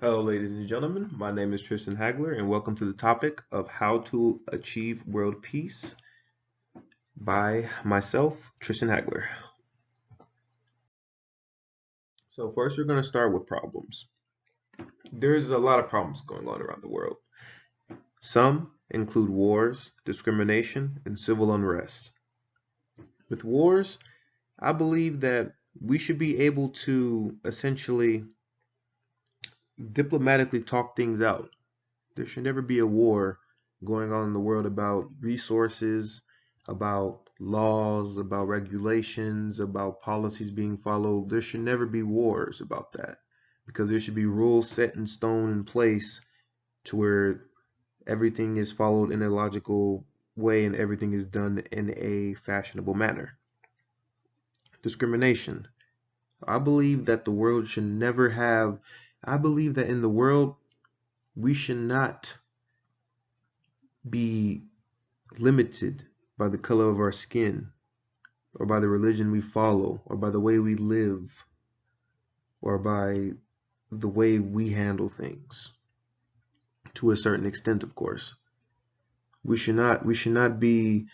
Hello, ladies and gentlemen. My name is Tristan Hagler, and welcome to the topic of how to achieve world peace by myself, Tristan Hagler. So, first, we're going to start with problems. There's a lot of problems going on around the world. Some include wars, discrimination, and civil unrest. With wars, I believe that we should be able to essentially diplomatically talk things out. There should never be a war going on in the world about resources, about laws, about regulations, about policies being followed. There should never be wars about that because there should be rules set in stone in place to where everything is followed in a logical way and everything is done in a fashionable manner. Discrimination. I believe that the world should never have, I believe that in the world we should not be limited by the color of our skin, or by the religion we follow, or by the way we live, or by the way we handle things. To a certain extent, of course. We should not be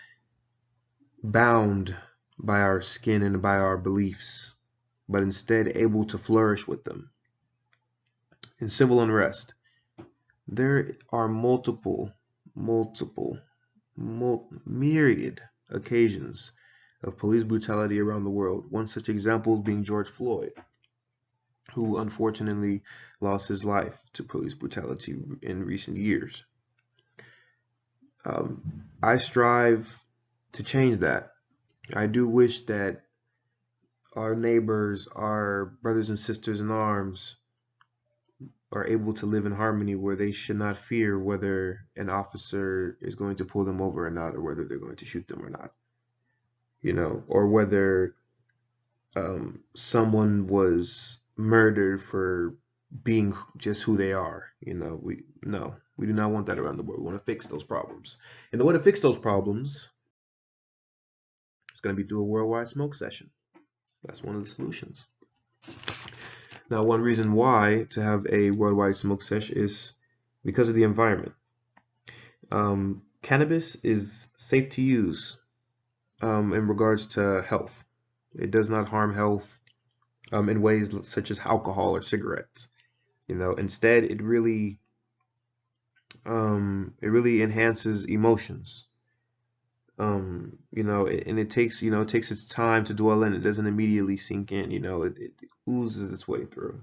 bound by our skin and by our beliefs, but instead able to flourish with them. In civil unrest, there are multiple, myriad occasions of police brutality around the world. One such example being George Floyd, who unfortunately lost his life to police brutality in recent years. I strive to change that. I do wish that our neighbors, our brothers and sisters in arms, are able to live in harmony where they should not fear whether an officer is going to pull them over or not, or whether they're going to shoot them or not, or whether someone was murdered for being just who they are. We do not want that around the world. We want to fix those problems. And the way to fix those problems is going to be do a worldwide smoke session. That's one of the solutions. Now, one reason why to have a worldwide smoke session is because of the environment. Cannabis is safe to use in regards to health. It does not harm health in ways such as alcohol or cigarettes. Instead, it really enhances emotions. And it takes its time to dwell in. It doesn't immediately sink in. It oozes its way through.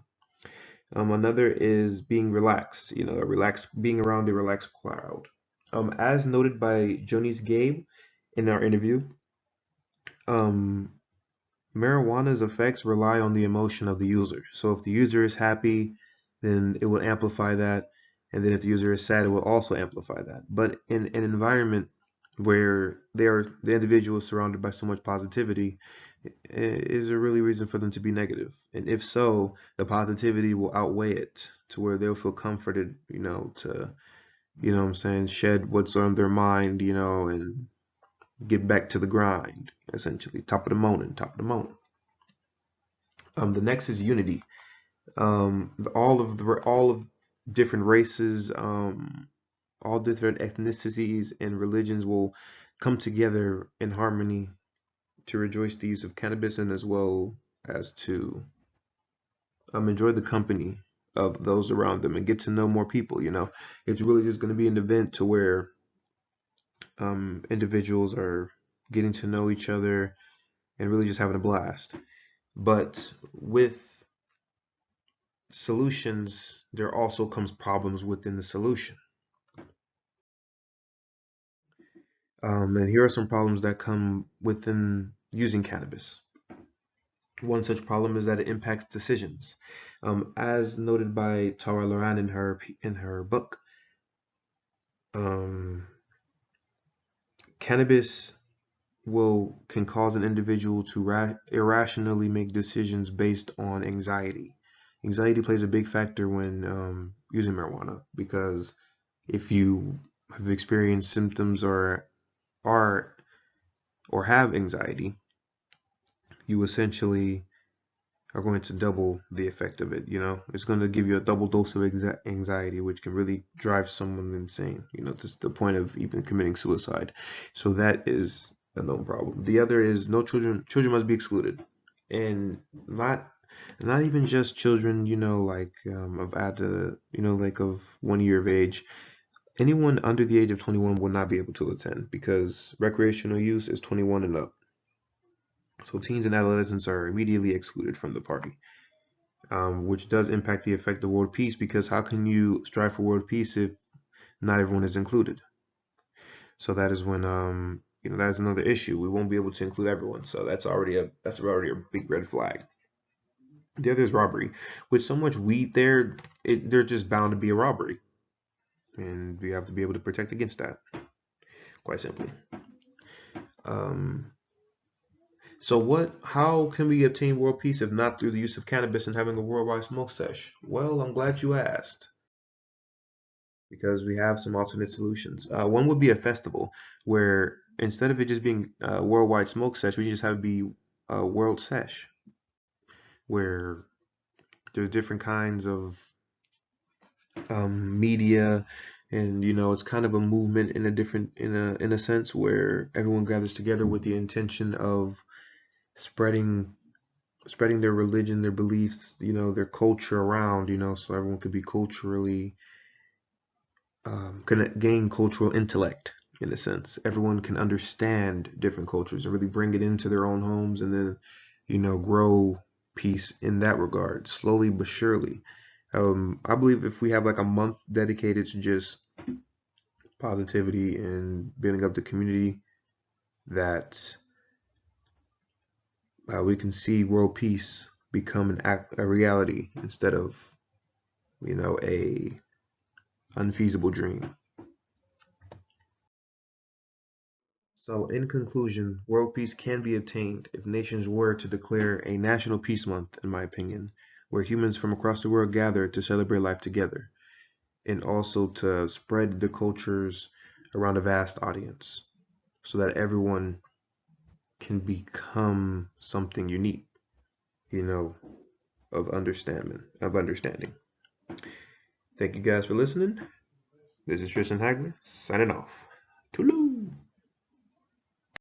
Another is being relaxed. Being around a relaxed crowd. As noted by Jonice Gabe in our interview, um, marijuana's effects rely on the emotion of the user. So if the user is happy, then it will amplify that. And then if the user is sad, it will also amplify that. But in an environment where the individual is surrounded by so much positivity, is there really reason for them to be negative? And if so, the positivity will outweigh it to where they'll feel comforted, to, what I'm saying, shed what's on their mind, and get back to the grind, essentially. Top of the morning, top of the morning. The next is unity. All of different races, all different ethnicities and religions will come together in harmony to rejoice the use of cannabis and as well as to enjoy the company of those around them and get to know more people. It's really just going to be an event to where individuals are getting to know each other and really just having a blast. But with solutions, there also comes problems within the solution. And here are some problems that come within using cannabis. One such problem is that it impacts decisions. As noted by Tara Loran in her book, um, cannabis can cause an individual to irrationally make decisions based on anxiety. Anxiety plays a big factor when using marijuana because if you have experienced symptoms or have anxiety, you essentially are going to double the effect of it. It's going to give you a double dose of anxiety, which can really drive someone insane, to the point of even committing suicide. So that is a known problem. The other is no children must be excluded. And not even just children, like of like of 1 year of age. Anyone under the age of 21 will not be able to attend because recreational use is 21 and up. So teens and adolescents are immediately excluded from the party, which does impact the effect of world peace, because how can you strive for world peace if not everyone is included? So that is when that is another issue. We won't be able to include everyone. So that's already a big red flag. The other is robbery. With so much weed there, they're just bound to be a robbery, and we have to be able to protect against that, quite simply. Um, So how can we obtain world peace if not through the use of cannabis and having a worldwide smoke sesh? Well, I'm glad you asked, because we have some alternate solutions. One would be a festival where instead of it just being a worldwide smoke sesh, we just have it be a world sesh where there's different kinds of media, and it's kind of a movement in a different in a sense where everyone gathers together with the intention of spreading spreading their religion, their beliefs, their culture around, so everyone could be culturally, can gain cultural intellect in a sense. Everyone can understand different cultures and really bring it into their own homes, and then, grow peace in that regard, slowly but surely. I believe if we have like a month dedicated to just positivity and building up the community, that we can see world peace become a reality instead of a unfeasible dream. So, in conclusion, world peace can be attained if nations were to declare a National Peace Month, in my opinion, where humans from across the world gather to celebrate life together, and also to spread the cultures around a vast audience so that everyone can become something unique, you know, of understanding. Thank you guys for listening. This is Tristan Hagler signing off. Toodaloo.